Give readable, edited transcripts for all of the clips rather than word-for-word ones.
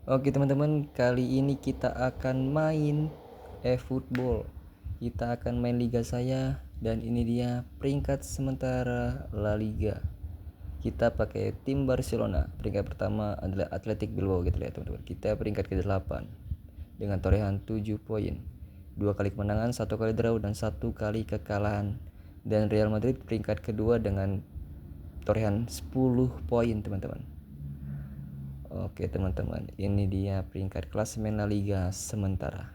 Oke teman-teman, kali ini kita akan main e-football. Kita akan main liga saya dan ini dia peringkat sementara La Liga. Kita pakai tim Barcelona. Peringkat pertama adalah Athletic Bilbao gitu ya teman-teman. Kita peringkat ke-8 dengan torehan 7 poin. 2 kali kemenangan, 1 kali draw dan 1 kali kekalahan. Dan Real Madrid peringkat kedua dengan torehan 10 poin teman-teman. Oke teman-teman, ini dia peringkat klasemen La Liga sementara.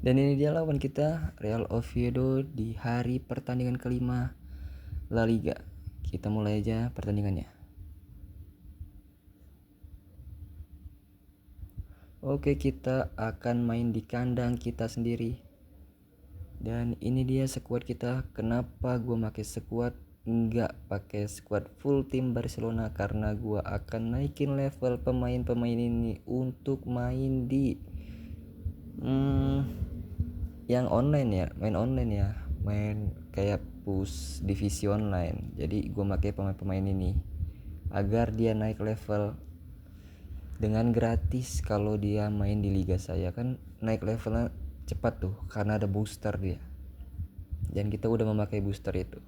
Dan ini dia lawan kita, Real Oviedo di hari pertandingan kelima La Liga. Kita mulai aja pertandingannya. Oke, kita akan main di kandang kita sendiri. Dan ini dia squad kita. Kenapa gue pakai squad nggak pakai squad full tim Barcelona? Karena gue akan naikin level pemain-pemain ini untuk main di yang online ya, main kayak push divisi online. Jadi gue pakai pemain-pemain ini agar dia naik level dengan gratis. Kalau dia main di liga saya kan naik levelnya cepat tuh karena ada booster dia, dan kita udah memakai booster itu.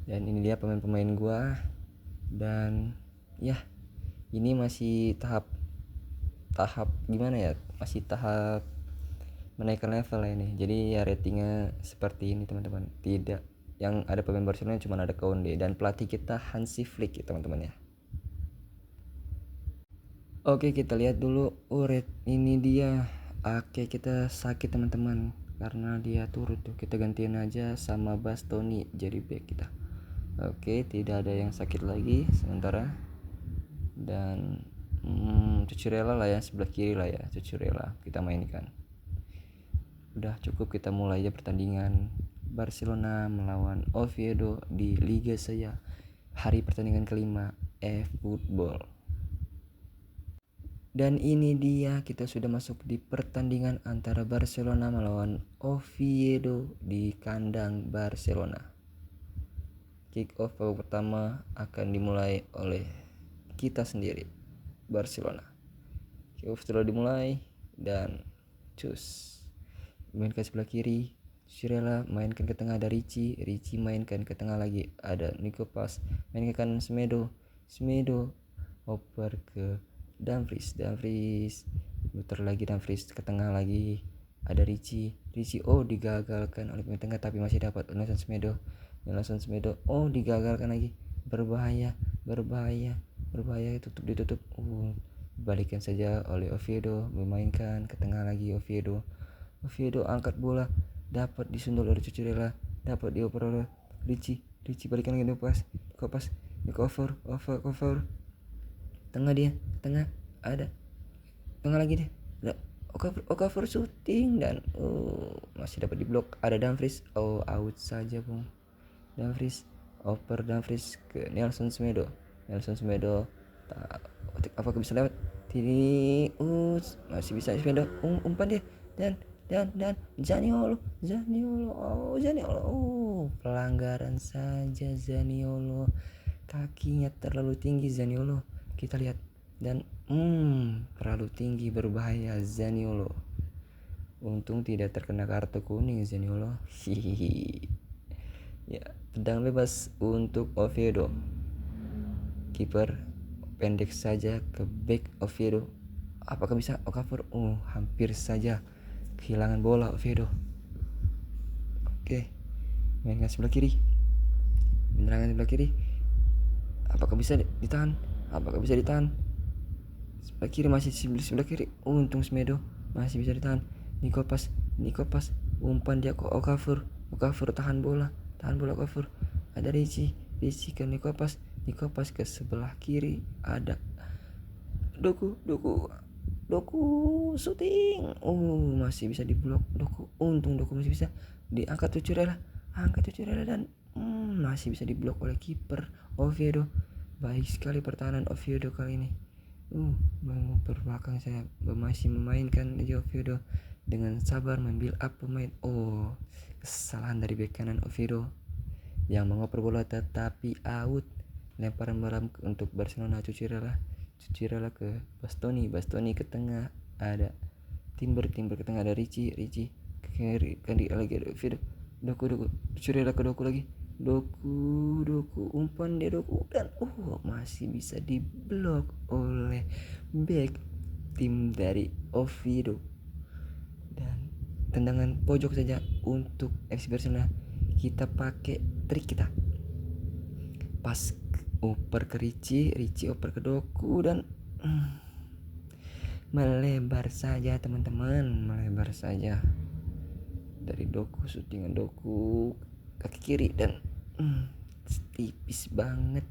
Dan ini dia pemain-pemain gue. Dan ya, ini masih tahap gimana ya, masih tahap menaikkan level ini. Jadi ya ratingnya seperti ini teman-teman. Tidak yang ada pemain Barcelona cuma ada Koundé dan pelatih kita Hansi Flick ya teman-teman ya. Oke, kita lihat dulu ini dia. Oke, kita sakit teman-teman karena dia turut tuh. Kita gantiin aja sama Bastoni jadi back kita. Oke, tidak ada yang sakit lagi sementara. Dan Cucurella lah ya, sebelah kiri lah ya, Cucurella kita mainkan. Udah cukup, kita mulai aja pertandingan Barcelona melawan Oviedo di Liga saya hari pertandingan kelima e-football. Dan ini dia, kita sudah masuk di pertandingan antara Barcelona melawan Oviedo di kandang Barcelona. Kick off babak pertama akan dimulai oleh kita sendiri, Barcelona. Kick off telah dimulai dan cus mainkan sebelah kiri, Shirela mainkan ke tengah, ada Ricci mainkan ke tengah lagi, ada Nico Pas mainkan ke kanan, Semedo oper ke Dumfries muter lagi, Dumfries ke tengah lagi, ada Ricci digagalkan oleh pemain tengah tapi masih dapat Nelson Semedo digagalkan lagi, berbahaya ditutup balikan saja oleh Oviedo, memainkan ke tengah lagi. Oviedo angkat bola, dapat disundul oleh Cucurella, dapat dioper oleh Ricci balikan lagi, cover tengah ada tengah lagi deh, cover shooting dan masih dapat diblok, ada Dumfries, out saja bung. Dumfries ke Nelson Semedo apakah bisa lewat ini, masih bisa Semedo, umpan dia dan Zaniolo, pelanggaran saja. Zaniolo kakinya terlalu tinggi, Zaniolo kita lihat, dan terlalu tinggi, berbahaya Zaniolo. Untung tidak terkena kartu kuning Zaniolo. Ya, tendangan bebas untuk Oviedo. Kiper pendek saja ke back Oviedo. Apakah bisa Okafor? Hampir saja kehilangan bola Oviedo. Oke, mainkan sebelah kiri. Penyerangan sebelah kiri. Apakah bisa ditahan? Sebelah kiri, masih sebelah kiri. Untung Semedo masih bisa ditahan. Nico Pas umpan dia ke Okafor tahan bola Okafor. Ada Ricci ke Nico Pas ke sebelah kiri, ada Doku shooting, masih bisa diblok Doku. Untung Doku masih bisa diangkat Cucurella dan masih bisa diblok oleh kiper Oviedo. Baik sekali pertahanan Oviedo kali ini. Berbelakang saya masih memainkan Oviedo dengan sabar membuild up pemain. Kesalahan dari bek kanan Oviedo yang mengoper bola tetapi out. lemparan malam untuk Barcelona. Cucurella ke Bastoni ke tengah ada Timber ke tengah ada Ricci ke kiri lagi ada Fido, Doku Cucurella ke Doku lagi, Doku umpan dia Doku dan masih bisa diblok oleh back tim dari Oviedo. Dan tendangan pojok saja untuk FC Barcelona. Kita pakai trik kita, pas oper ke Ricci oper ke Doku dan melebar saja teman-teman, melebar saja dari Doku, syutingan Doku kaki kiri dan tipis banget.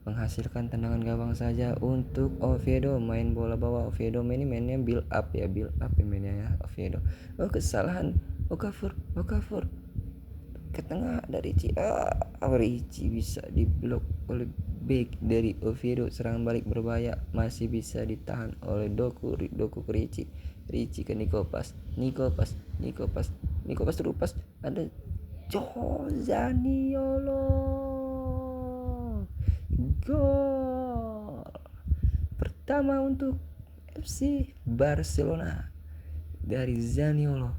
Menghasilkan tendangan gawang saja untuk Oviedo. Main bola bawah Oviedo, mainnya build up ya mainnya ya Oviedo. Kesalahan Okafor ke tengah ada Ricci. Ricci bisa diblok oleh back dari Oviedo. Serangan balik berbahaya, masih bisa ditahan oleh Doku ke Ricci ke Nikopas terupas ada Zaniolo. Gol pertama untuk FC Barcelona dari Zaniolo,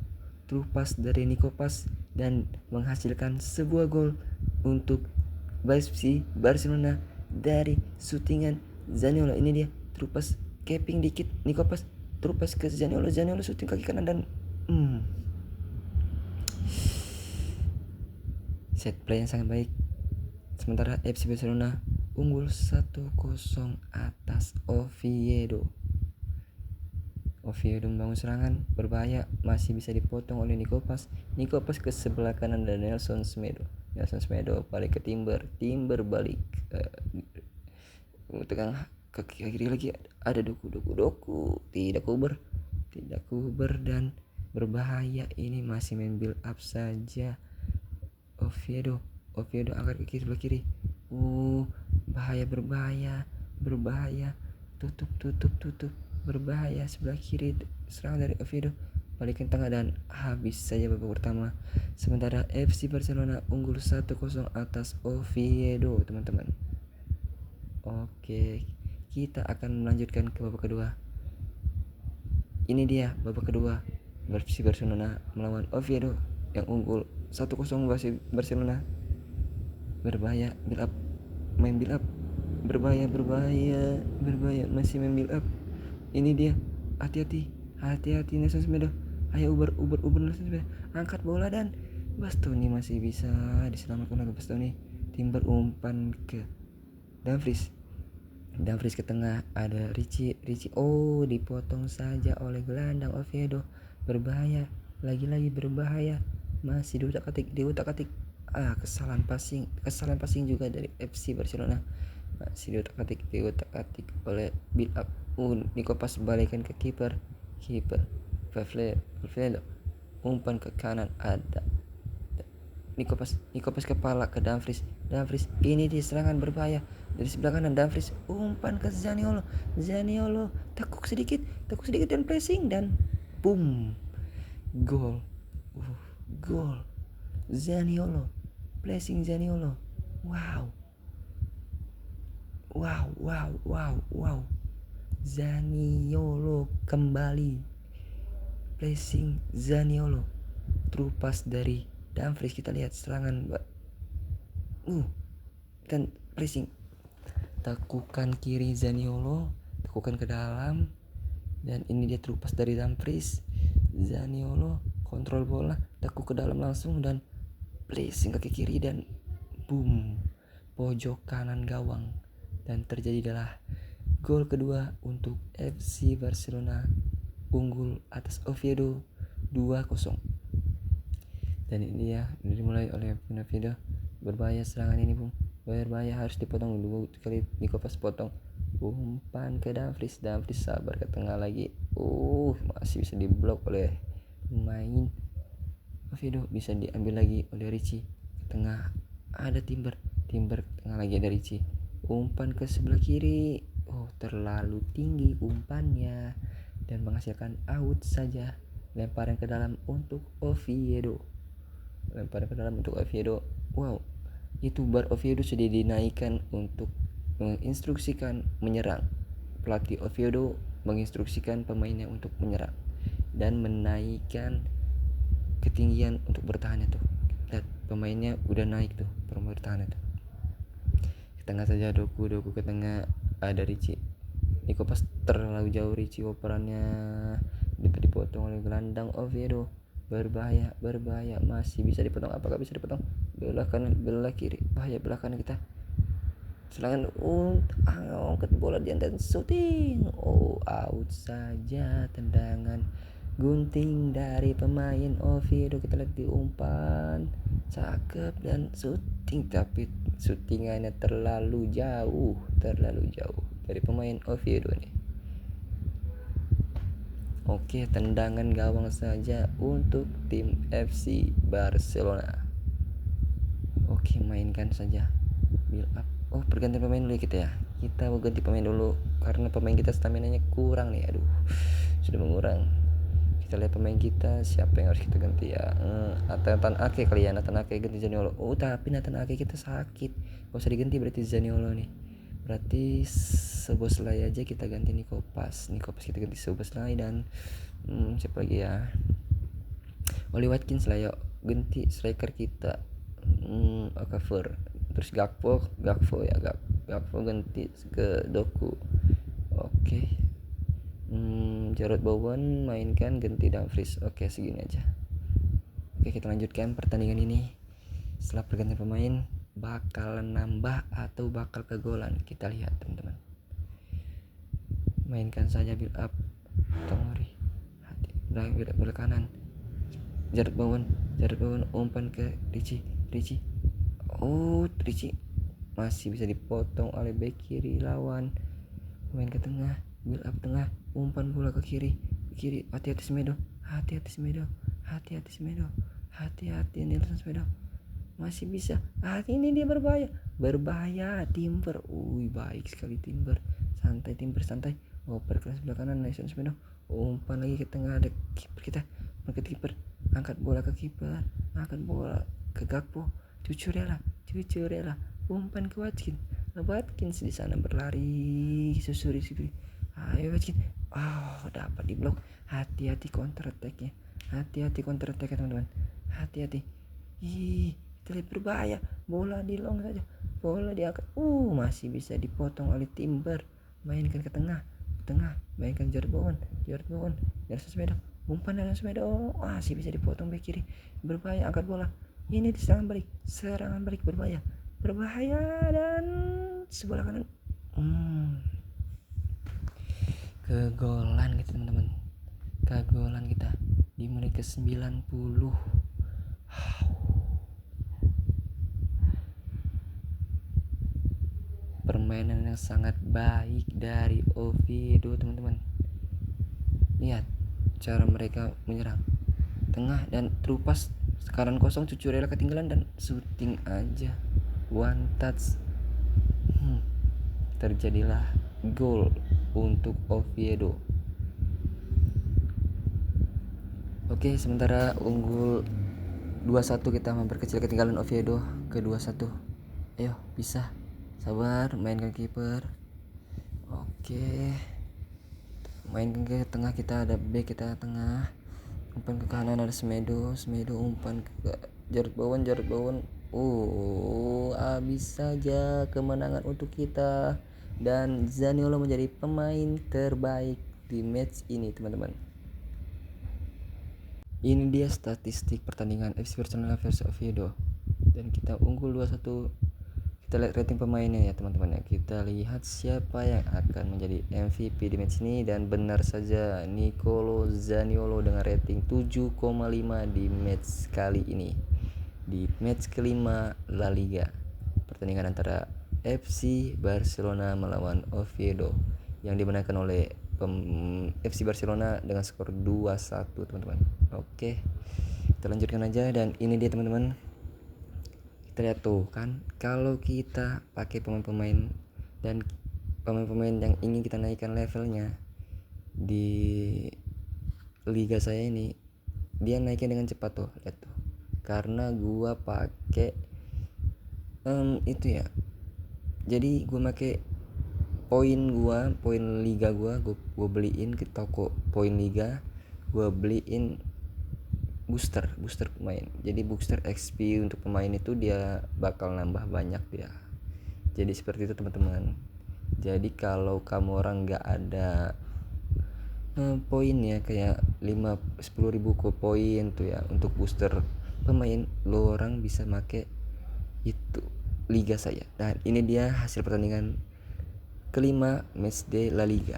terupas dari Nikopas dan menghasilkan sebuah gol untuk FC Barcelona dari syutingan Zaniolo. Ini dia terupas capping dikit Nikopas, terupas ke Zaniolo syuting kaki kanan dan set play yang sangat baik. Sementara FC Barcelona unggul 1-0 atas Oviedo. Membangun serangan berbahaya, masih bisa dipotong oleh Nikopas ke sebelah kanan dan Nelson Semedo balik ke Timber balik tengah ke kiri lagi ada Doku tidak kuber dan berbahaya. Ini masih main build up saja Oviedo angkat ke kiri berbahaya tutup berbahaya sebelah kiri, serangan dari Oviedo balikin tengah dan habis saja babak pertama. Sementara FC Barcelona unggul 1-0 atas Oviedo teman-teman. Oke, kita akan melanjutkan ke babak kedua. Ini dia babak kedua, FC Barcelona melawan Oviedo yang unggul 1-0. Barcelona berbahaya, build up, main build up, berbahaya, masih main build up. Ini dia, hati-hati Nelson Semedo, ayo uber Nelson Semedo, angkat bola dan Bastoni masih bisa diselamatkan oleh Bastoni. Timber umpan ke Dumfries ke tengah ada Ricci dipotong saja oleh gelandang Oviedo. Berbahaya, lagi-lagi berbahaya, masih diutak-atik kesalahan passing juga dari FC Barcelona, masih diutak-atik oleh build up. Nikopas balikan ke kiper Valverde, umpan ke kanan ada Nikopas kepala ke Dumfries. Ini di serangan berbahaya dari sebelah kanan. Dumfries umpan ke Zaniolo tekuk sedikit dan pressing dan boom, gol Zaniolo, pressing Zaniolo. Wow, Zaniolo kembali, pressing Zaniolo, terupas dari Dumfries. Kita lihat serangan dan pressing, tekukan kiri Zaniolo, tekukan ke dalam, dan ini dia terupas dari Dumfries. Zaniolo kontrol bola, tekuk ke dalam langsung dan pressing kaki kiri dan boom, pojok kanan gawang, dan terjadilah gol kedua untuk FC Barcelona unggul atas Oviedo 2-0. Dan ini ya dimulai oleh Oviedo. Berbahaya serangan ini bung, berbahaya, harus dipotong dulu kali. Nikopas potong, umpan ke Dumfries sabar ke tengah lagi, masih bisa diblok oleh pemain Oviedo, bisa diambil lagi oleh Ricci. Ke tengah ada Timber ke tengah lagi ada Ricci, umpan ke sebelah kiri, terlalu tinggi umpannya dan menghasilkan out saja. Lemparan ke dalam untuk Oviedo. lemparan ke dalam untuk Oviedo. Wow, itu bar Oviedo sudah dinaikkan untuk menginstruksikan menyerang. Pelatih Oviedo menginstruksikan pemainnya untuk menyerang dan menaikkan ketinggian untuk bertahannya tuh. Lihat pemainnya udah naik tuh bertahannya tuh. Ke tengah saja Doku ke tengah, ada Ricci. Niko pas terlalu jauh Ricci operannya, dipotong oleh gelandang Oviedo. Berbahaya, masih bisa dipotong. Apakah bisa dipotong? Belah kanan, belah kiri, bahaya belah kanan kita. Serangan angkat bola di dan shooting. Oh, out saja. Tendangan gunting dari pemain Oviedo. Kita lihat di umpan, cakep dan shooting, tapi shootingannya terlalu jauh dari pemain Oviedo nih. Oke, tendangan gawang saja untuk tim FC Barcelona. Oke, mainkan saja, build up. Oh, pergantian pemain dulu kita ya. Kita mau ganti pemain dulu karena pemain kita stamina-nya kurang nih. Aduh, sudah mengurang. Kita lihat pemain kita siapa yang harus kita ganti ya. Nathan Ake kali ya. Nathan Ake ganti Zaniolo. Oh, tapi Nathan Ake kita sakit, gak usah diganti berarti Zaniolo nih. Berarti Szoboszlai aja kita ganti Niko Pas kita ganti Szoboszlai dan siapa lagi ya, Oli Watkins lah, yuk ganti striker kita. Okafor, terus Gakpo ya, Gakpo ganti ke Doku. Oke. Jarrod Bowen mainkan, ganti Dumfries. Oke, segini aja. Oke, kita lanjutkan pertandingan ini. Setelah pergantian pemain, bakal nambah atau bakal kegolan, kita lihat teman-teman. Mainkan saja, build up. Tomori, belah kanan, Jarrod Bowen umpan ke Ricci. Oh, Ricci masih bisa dipotong oleh bek kiri lawan. Main ke tengah, build up tengah, umpan bola ke kiri. Hati-hati Semedo, hati-hati Nelson Semedo, masih bisa. Ini dia berbahaya Timber. Baik sekali Timber, santai. Oper kelas sebelah kanan Nelson Semedo, umpan lagi ke tengah, ada kiper kita, angkat bola ke kiper, angkat bola ke Gakpo. Cucurella, umpan ke Watkins di sana berlari, susuri. Ayo Watkins. Dapat di blok. Hati-hati counter attack-nya teman-teman. Hati-hati. Terlihat berbahaya. Bola di long saja. Bola diangkat. Masih bisa dipotong oleh Timber. Mainkan ke tengah. Mainkan Jarrod Bowen. Nelson Semedo. Umpan Nelson Semedo. Masih bisa dipotong bek kiri. Berbahaya, angkat bola. Ini di serangan balik berbahaya dan sebelah kanan. Kegolan gitu teman-teman. Kegolan kita di menit ke 90. Permainan yang sangat baik dari Oviedo teman-teman. Lihat cara mereka menyerang tengah dan terupas, sekarang kosong, Cucurella ketinggalan dan shooting aja, one touch. Terjadilah gol untuk Oviedo. Oke, sementara unggul 2-1, kita memperkecil ketinggalan Oviedo ke 2-1. Ayo, bisa, sabar, mainkan kiper. Oke, mainkan ke tengah, kita ada back kita tengah, umpan ke kanan, ada Semedo, umpan ke Jarrod Bowen. Habis saja kemenangan untuk kita dan Zaniolo menjadi pemain terbaik di match ini teman-teman. Ini dia statistik pertandingan FC Barcelona versus Oviedo dan kita unggul 2-1. Kita lihat rating pemainnya ya teman-teman ya. Kita lihat siapa yang akan menjadi MVP di match ini, dan benar saja Nicolo Zaniolo dengan rating 7,5 di match kali ini, di match kelima La Liga, pertandingan antara FC Barcelona melawan Oviedo yang dimenangkan oleh FC Barcelona dengan skor 2-1 teman-teman. Oke, kita lanjutkan aja, dan ini dia teman-teman. Kita lihat tuh kan, kalau kita pakai pemain-pemain dan pemain-pemain yang ingin kita naikkan levelnya di liga saya ini, dia naiknya dengan cepat tuh. Lihat tuh, karena gua pakai itu ya. Jadi gua pakai poin liga gua beliin ke toko poin liga, gua beliin booster pemain. Jadi booster XP untuk pemain itu dia bakal nambah banyak dia. Jadi seperti itu teman-teman. Jadi kalau kamu orang nggak ada poin ya, kayak 10.000 poin tuh ya untuk booster pemain, lo orang bisa make itu liga saya. Dan ini dia hasil pertandingan kelima matchday La Liga.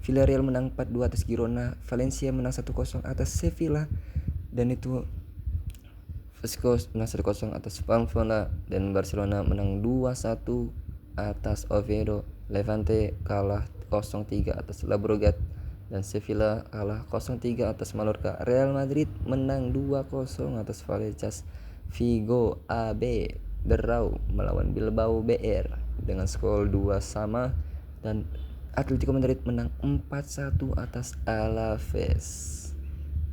Villarreal menang 4-2 atas Girona, Valencia menang 1-0 atas Sevilla, dan itu Vasco menang 1-0 atas Pamplona, dan Barcelona menang 2-1 atas Oviedo. Levante kalah 0-3 atas Llobregat, dan Sevilla kalah 0-3 atas Mallorca. Real Madrid menang 2-0 atas Vallecas. Vigo AB draw melawan Bilbao BR dengan skor 2-2, dan Atletico Madrid menang 4-1 atas Alaves,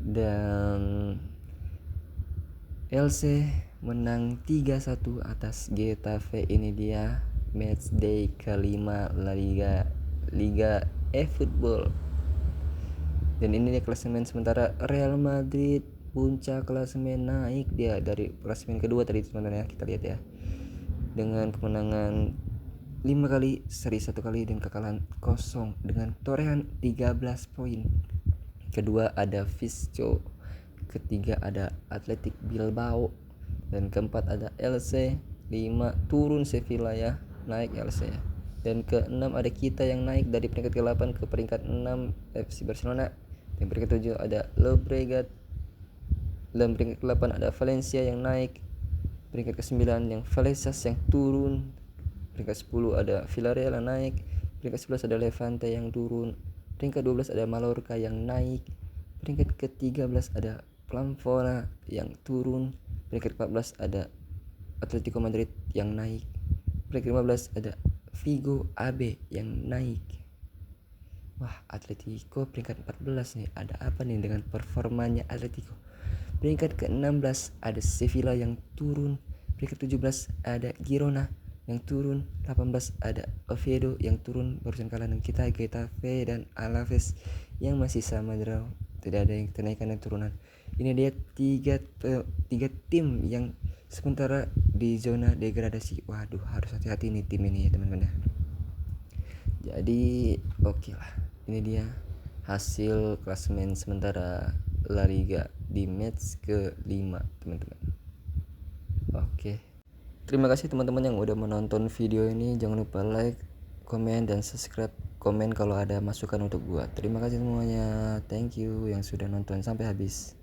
dan LC menang 3-1 atas Getafe. Ini dia matchday kelima La Liga eFootball. Dan ini dia klasemen sementara Real Madrid puncak klasemen, naik dia dari klasemen kedua tadi sebenarnya, kita lihat ya, dengan kemenangan 5 kali, seri 1 kali, dan kekalahan 0 dengan torehan 13 poin. Kedua ada Visco, ketiga ada Athletic Bilbao, dan keempat ada LC. 5 turun Sevilla ya, naik LC ya. Dan ke-6 ada kita yang naik dari peringkat ke-8 ke peringkat 6 FC Barcelona. Dan peringkat 7 ada Llobregat, dan peringkat ke-8 ada Valencia yang naik. Peringkat ke-9 yang Vallecas yang turun. Peringkat 10 ada Villarreal yang naik. Peringkat 11 ada Levante yang turun. Peringkat 12 ada Mallorca yang naik. Peringkat ke-13 ada Pamplona yang turun. Peringkat ke-14 ada Atletico Madrid yang naik. Peringkat ke-15 ada Vigo AB yang naik. Wah, Atletico peringkat 14 nih. Ada apa nih dengan performanya Atletico? Peringkat ke-16 ada Sevilla yang turun. Peringkat 17 ada Girona yang turun. 18 ada Oviedo yang turun, barusan kalah dengan kita. Getafe dan Alaves yang masih sama draw, tidak ada yang kenaikan dan turunan. Ini dia tiga tim yang sementara di zona degradasi. Waduh, harus hati-hati nih tim ini ya teman-teman. Jadi oke lah, ini dia hasil klasemen sementara La Liga di match ke-5 teman-teman. Oke, terima kasih teman-teman yang udah menonton video ini. Jangan lupa like, komen, dan subscribe. Komen kalau ada masukan untuk gua. Terima kasih semuanya, thank you yang sudah nonton sampai habis.